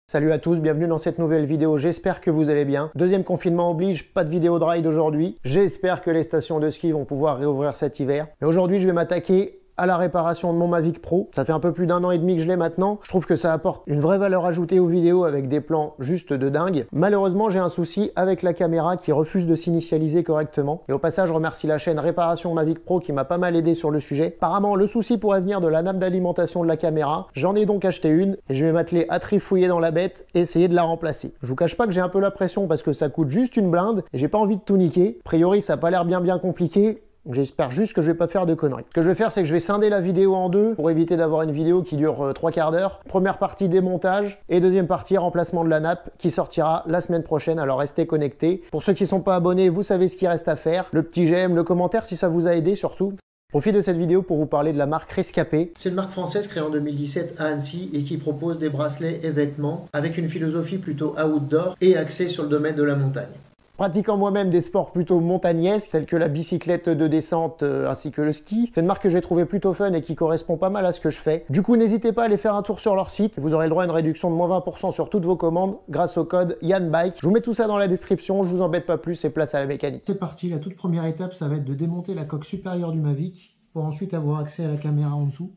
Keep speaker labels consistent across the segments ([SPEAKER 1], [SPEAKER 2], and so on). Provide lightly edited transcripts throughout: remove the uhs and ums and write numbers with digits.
[SPEAKER 1] Salut à tous, bienvenue dans cette nouvelle vidéo, j'espère que vous allez bien. Deuxième confinement oblige, pas de vidéo de ride aujourd'hui. J'espère que les stations de ski vont pouvoir réouvrir cet hiver. Et aujourd'hui, je vais m'attaquer à la réparation de mon Mavic Pro. Ça fait un peu plus d'1 an et demi que je l'ai maintenant. Je trouve que ça apporte une vraie valeur ajoutée aux vidéos avec des plans juste de dingue. Malheureusement, j'ai un souci avec la caméra qui refuse de s'initialiser correctement. Et au passage, je remercie la chaîne Réparation Mavic Pro qui m'a pas mal aidé sur le sujet. Apparemment, le souci pourrait venir de la nappe d'alimentation de la caméra. J'en ai donc acheté une et je vais m'atteler à trifouiller dans la bête et essayer de la remplacer. Je vous cache pas que j'ai un peu la pression parce que ça coûte juste une blinde et j'ai pas envie de tout niquer. A priori, ça a pas l'air bien compliqué. J'espère juste que je vais pas faire de conneries. Ce que je vais faire, c'est que je vais scinder la vidéo en deux pour éviter d'avoir une vidéo qui dure 3 quarts d'heure. Première partie démontage et deuxième partie remplacement de la nappe qui sortira la semaine prochaine. Alors restez connectés. Pour ceux qui ne sont pas abonnés, vous savez ce qu'il reste à faire. Le petit j'aime, le commentaire si ça vous a aidé surtout. Je profite de cette vidéo pour vous parler de la marque Rescapé. C'est une marque française créée en 2017 à Annecy et qui propose des bracelets et vêtements avec une philosophie plutôt outdoor et axée sur le domaine de la montagne. Pratiquant moi-même des sports plutôt montagnesques, tels que la bicyclette de descente ainsi que le ski, c'est une marque que j'ai trouvé plutôt fun et qui correspond pas mal à ce que je fais. Du coup, n'hésitez pas à aller faire un tour sur leur site. Vous aurez le droit à une réduction de moins 20% sur toutes vos commandes grâce au code YANBIKE. Je vous mets tout ça dans la description, je vous embête pas plus et place à la mécanique. C'est parti, la toute première étape, ça va être de démonter la coque supérieure du Mavic pour ensuite avoir accès à la caméra en dessous.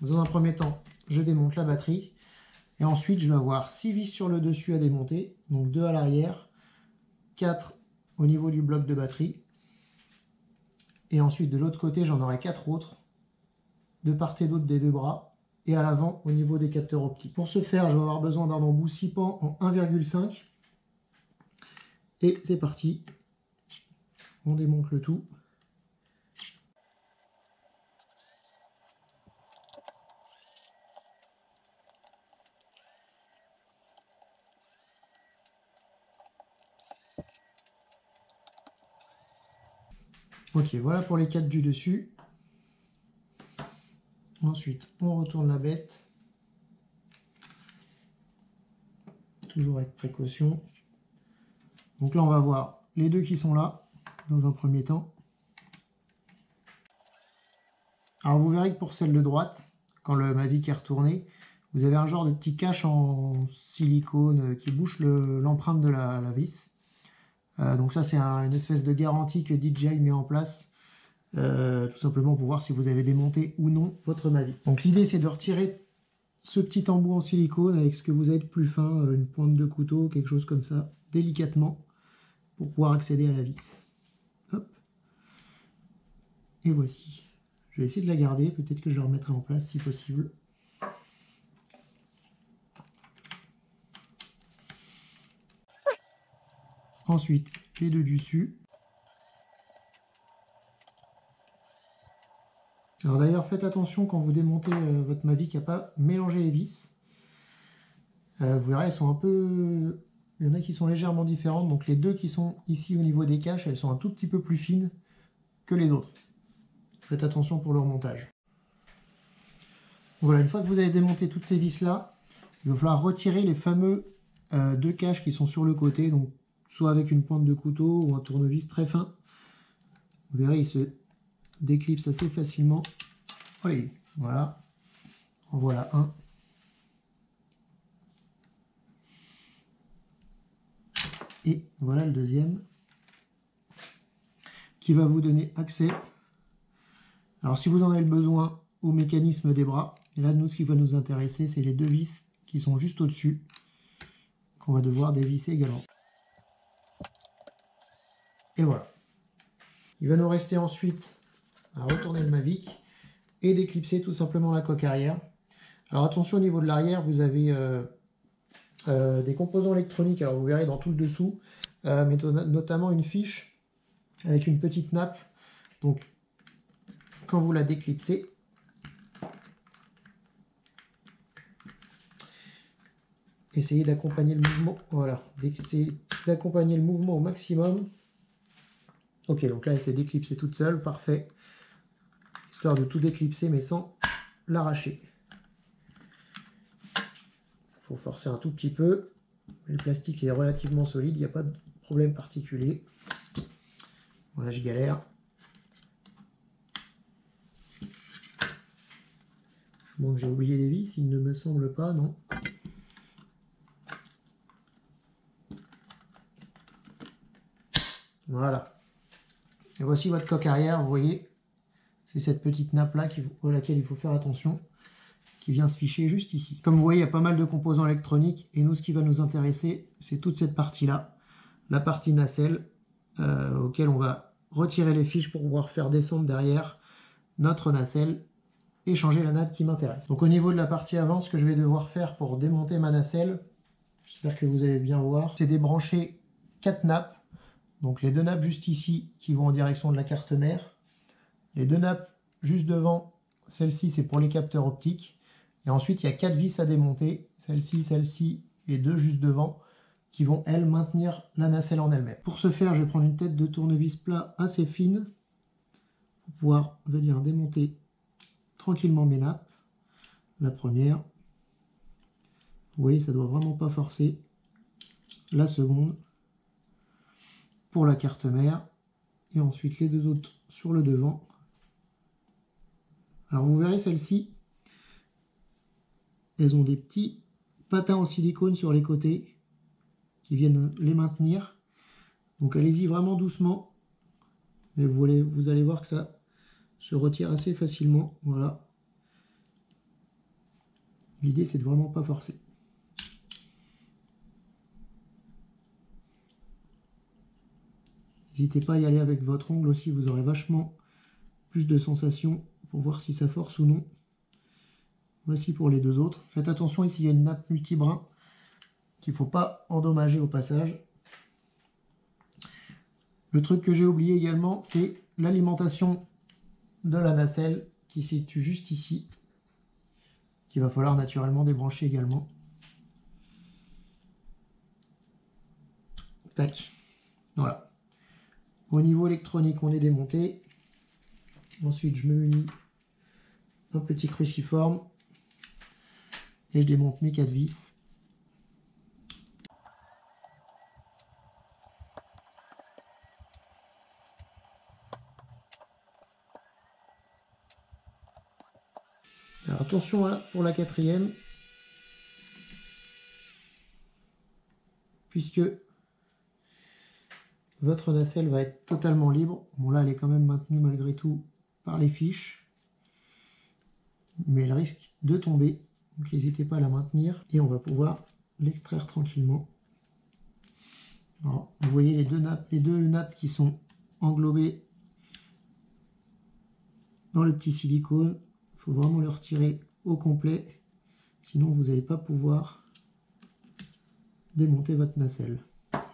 [SPEAKER 1] Dans un premier temps, je démonte la batterie et ensuite je vais avoir 6 vis sur le dessus à démonter, donc 2 à l'arrière, 4 au niveau du bloc de batterie. Et ensuite, de l'autre côté, j'en aurai 4 autres, de part et d'autre des deux bras, et à l'avant au niveau des capteurs optiques. Pour ce faire, je vais avoir besoin d'un embout 6 pans en 1,5. Et c'est parti. On démonte le tout. Ok, voilà pour les 4 du dessus. Ensuite, on retourne la bête. Toujours avec précaution. Donc là, on va voir les deux qui sont là, dans un premier temps. Alors vous verrez que pour celle de droite, quand le Mavic est retourné, vous avez un genre de petit cache en silicone qui bouche l'empreinte de la vis. Donc ça c'est une espèce de garantie que DJI met en place, tout simplement pour voir si vous avez démonté ou non votre Mavic. Donc l'idée c'est de retirer ce petit embout en silicone avec ce que vous avez de plus fin, une pointe de couteau, quelque chose comme ça, délicatement, pour pouvoir accéder à la vis. Hop. Et voici. Je vais essayer de la garder, peut-être que je la remettrai en place si possible. Ensuite, les deux dessus. Alors d'ailleurs, faites attention quand vous démontez votre Mavic à pas mélanger les vis. Vous verrez, elles sont un peu... Il y en a qui sont légèrement différentes. Donc les deux qui sont ici au niveau des caches, elles sont un tout petit peu plus fines que les autres. Faites attention pour le remontage. Voilà, une fois que vous avez démonté toutes ces vis-là, il va falloir retirer les fameux deux caches qui sont sur le côté, donc soit avec une pointe de couteau ou un tournevis très fin. Vous verrez, il se déclipse assez facilement. Allez, voilà. En voilà un. Et voilà le deuxième, qui va vous donner accès. Alors si vous en avez besoin, au mécanisme des bras. Et là, nous, ce qui va nous intéresser, c'est les deux vis qui sont juste au-dessus, qu'on va devoir dévisser également. Et voilà. Il va nous rester ensuite à retourner le Mavic et d'éclipser tout simplement la coque arrière. Alors attention, au niveau de l'arrière, vous avez des composants électroniques, alors vous verrez dans tout le dessous, mais notamment une fiche avec une petite nappe. Donc quand vous la déclipsez, essayez d'accompagner le mouvement, voilà, d'accompagner le mouvement au maximum. Ok, donc là elle s'est déclipsée toute seule, parfait. Histoire de tout déclipser mais sans l'arracher. Il faut forcer un tout petit peu. Le plastique est relativement solide, il n'y a pas de problème particulier. Voilà, je galère. Bon, j'ai oublié les vis, il ne me semble pas, non. Voilà. Et voici votre coque arrière, vous voyez, c'est cette petite nappe là à laquelle il faut faire attention, qui vient se ficher juste ici. Comme vous voyez, il y a pas mal de composants électroniques, et nous, ce qui va nous intéresser, c'est toute cette partie-là, la partie nacelle, auquel on va retirer les fiches pour pouvoir faire descendre derrière notre nacelle et changer la nappe qui m'intéresse. Donc au niveau de la partie avant, ce que je vais devoir faire pour démonter ma nacelle, j'espère que vous allez bien voir, c'est débrancher 4 nappes. Donc les 2 nappes juste ici qui vont en direction de la carte mère. Les 2 nappes juste devant, celle-ci c'est pour les capteurs optiques. Et ensuite il y a 4 vis à démonter, celle-ci et 2 juste devant, qui vont elles maintenir la nacelle en elle-même. Pour ce faire, je vais prendre une tête de tournevis plat assez fine pour pouvoir venir démonter tranquillement mes nappes. La première, vous voyez, ça doit vraiment pas forcer. La seconde, pour la carte mère, et ensuite les 2 autres sur le devant. Alors vous verrez, celles-ci, elles ont des petits patins en silicone sur les côtés qui viennent les maintenir. Donc allez-y vraiment doucement, mais vous allez voir que ça se retire assez facilement. Voilà. L'idée, c'est de vraiment pas forcer. N'hésitez pas à y aller avec votre ongle aussi, vous aurez vachement plus de sensations pour voir si ça force ou non. Voici pour les 2 autres. Faites attention, ici il y a une nappe multibrin qu'il ne faut pas endommager au passage. Le truc que j'ai oublié également, c'est l'alimentation de la nacelle qui se situe juste ici, qu'il va falloir naturellement débrancher également. Tac. Voilà. Au niveau électronique, on est démonté. Ensuite, je me munis un petit cruciforme et je démonte mes 4 vis. Alors attention pour la 4e, puisque votre nacelle va être totalement libre. Bon là, elle est quand même maintenue malgré tout par les fiches, mais elle risque de tomber. Donc n'hésitez pas à la maintenir et on va pouvoir l'extraire tranquillement. Alors, vous voyez les deux nappes qui sont englobées dans le petit silicone. Il faut vraiment le retirer au complet, sinon vous n'allez pas pouvoir démonter votre nacelle.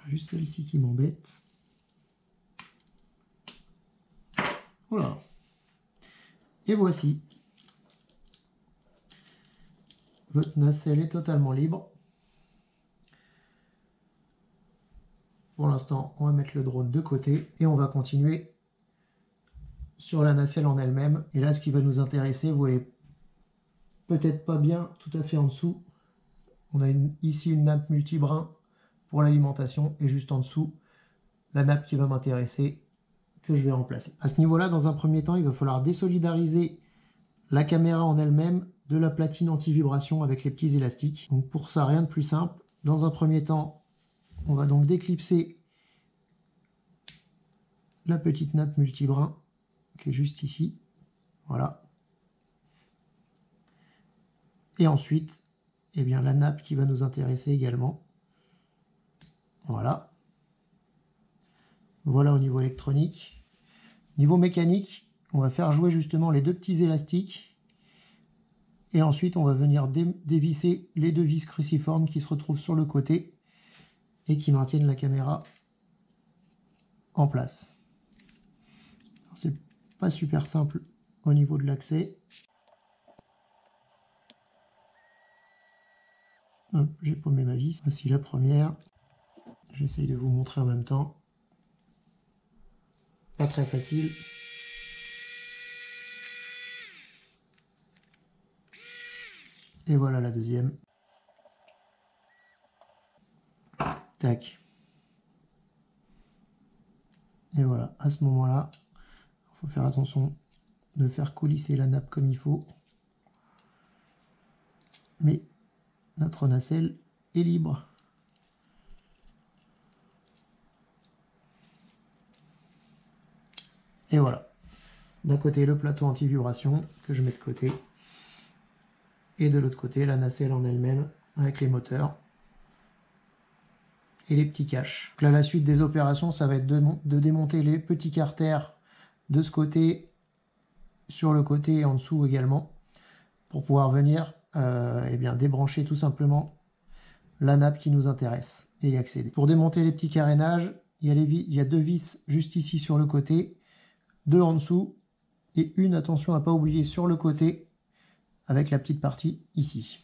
[SPEAKER 1] Juste celle-ci qui m'embête. Voilà. Et voici. Votre nacelle est totalement libre. Pour l'instant, on va mettre le drone de côté et on va continuer sur la nacelle en elle-même. Et là, ce qui va nous intéresser, vous voyez peut-être pas bien tout à fait en dessous. On a ici une nappe multibrin pour l'alimentation et juste en dessous, la nappe qui va m'intéresser, que je vais remplacer. À ce niveau-là, dans un premier temps, il va falloir désolidariser la caméra en elle-même de la platine anti-vibration avec les petits élastiques. Donc pour ça, rien de plus simple. Dans un premier temps, on va donc déclipser la petite nappe multibrin qui est juste ici. Voilà. Et ensuite, eh bien, la nappe qui va nous intéresser également. Voilà. Voilà au niveau électronique. Niveau mécanique, on va faire jouer justement les 2 petits élastiques. Et ensuite, on va venir dévisser les 2 vis cruciformes qui se retrouvent sur le côté et qui maintiennent la caméra en place. C'est pas super simple au niveau de l'accès. Hop, j'ai paumé ma vis. Voici la première. J'essaye de vous montrer en même temps. Pas très facile. Et voilà la deuxième. Tac. Et voilà, à ce moment-là, il faut faire attention de faire coulisser la nappe comme il faut. Mais notre nacelle est libre. Et voilà. D'un côté, le plateau anti-vibration que je mets de côté. Et de l'autre côté, la nacelle en elle-même avec les moteurs et les petits caches. Donc là, la suite des opérations, ça va être de démonter les petits carters de ce côté, sur le côté et en dessous également, pour pouvoir venir eh bien, débrancher tout simplement la nappe qui nous intéresse et y accéder. Pour démonter les petits carénages, il y a 2 vis juste ici sur le côté, 2 en dessous et une, attention à ne pas oublier, sur le côté avec la petite partie ici.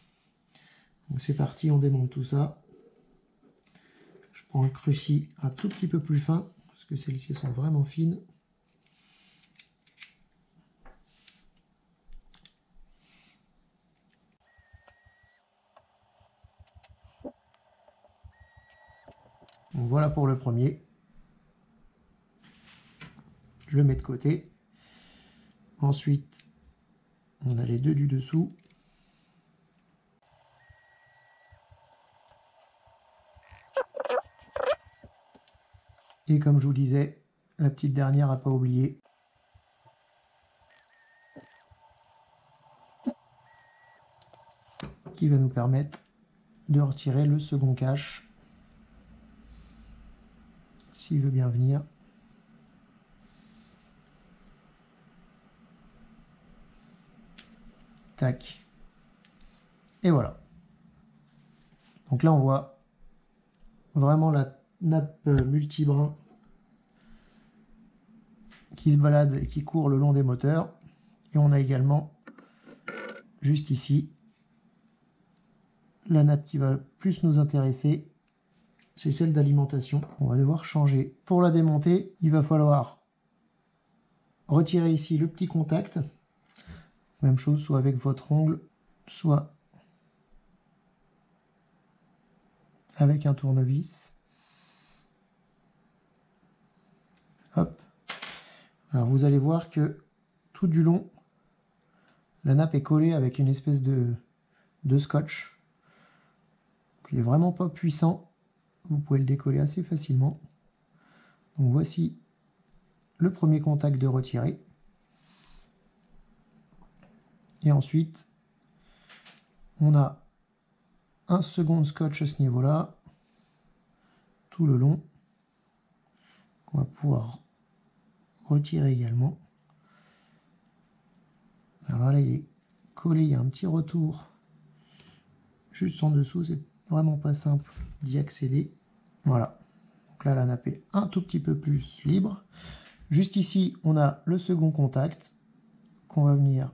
[SPEAKER 1] Donc c'est parti, on démonte tout ça. Je prends un cruci un tout petit peu plus fin parce que celles-ci sont vraiment fines. Donc voilà pour le premier. Je le mets de côté. Ensuite, on a les 2 du dessous. Et comme je vous disais, la petite dernière à pas oublier. Qui va nous permettre de retirer le second cache. S'il veut bien venir. Tac. Et voilà. Donc là on voit vraiment la nappe multibrin qui se balade et qui court le long des moteurs. Et on a également juste ici la nappe qui va plus nous intéresser, c'est celle d'alimentation. On va devoir changer. Pour la démonter, il va falloir retirer ici le petit contact. Même chose, soit avec votre ongle, soit avec un tournevis. Hop. Alors vous allez voir que tout du long, la nappe est collée avec une espèce de scotch. Il n'est vraiment pas puissant. Vous pouvez le décoller assez facilement. Donc voici le premier contact de retiré. Et ensuite, on a un second scotch à ce niveau-là, tout le long, qu'on va pouvoir retirer également. Alors là, il est collé, il y a un petit retour juste en dessous, c'est vraiment pas simple d'y accéder. Voilà. Donc là, la nappe est un tout petit peu plus libre. Juste ici, on a le second contact qu'on va venir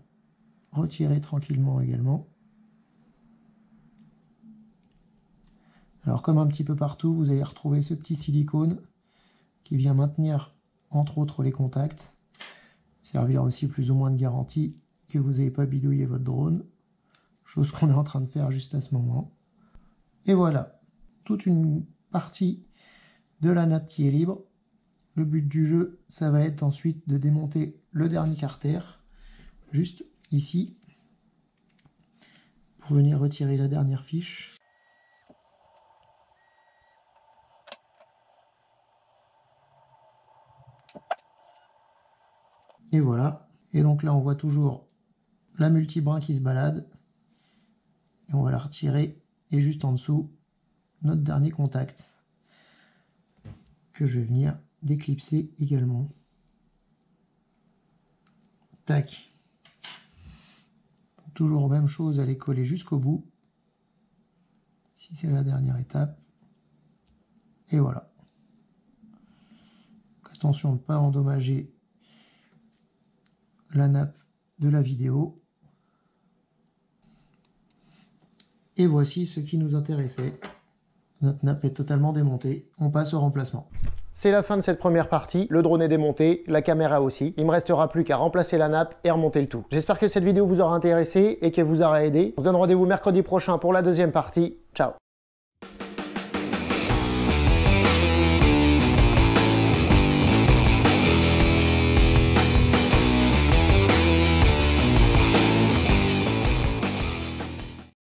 [SPEAKER 1] retirer tranquillement également. Alors comme un petit peu partout, vous allez retrouver ce petit silicone qui vient maintenir entre autres les contacts, servir aussi plus ou moins de garantie que vous n'ayez pas bidouillé votre drone, chose qu'on est en train de faire juste à ce moment. Et voilà, toute une partie de la nappe qui est libre. Le but du jeu, ça va être ensuite de démonter le dernier carter, juste ici, pour venir retirer la dernière fiche. Et voilà. Et donc là, on voit toujours la multibrin qui se balade. Et on va la retirer. Et juste en dessous, notre dernier contact que je vais venir déclipser également. Tac. Toujours même chose, à les coller jusqu'au bout. Si c'est la dernière étape. Et voilà. Donc attention de ne pas endommager la nappe de la vidéo. Et voici ce qui nous intéressait. Notre nappe est totalement démontée. On passe au remplacement. C'est la fin de cette première partie. Le drone est démonté, la caméra aussi. Il ne me restera plus qu'à remplacer la nappe et remonter le tout. J'espère que cette vidéo vous aura intéressé et qu'elle vous aura aidé. On se donne rendez-vous mercredi prochain pour la deuxième partie. Ciao!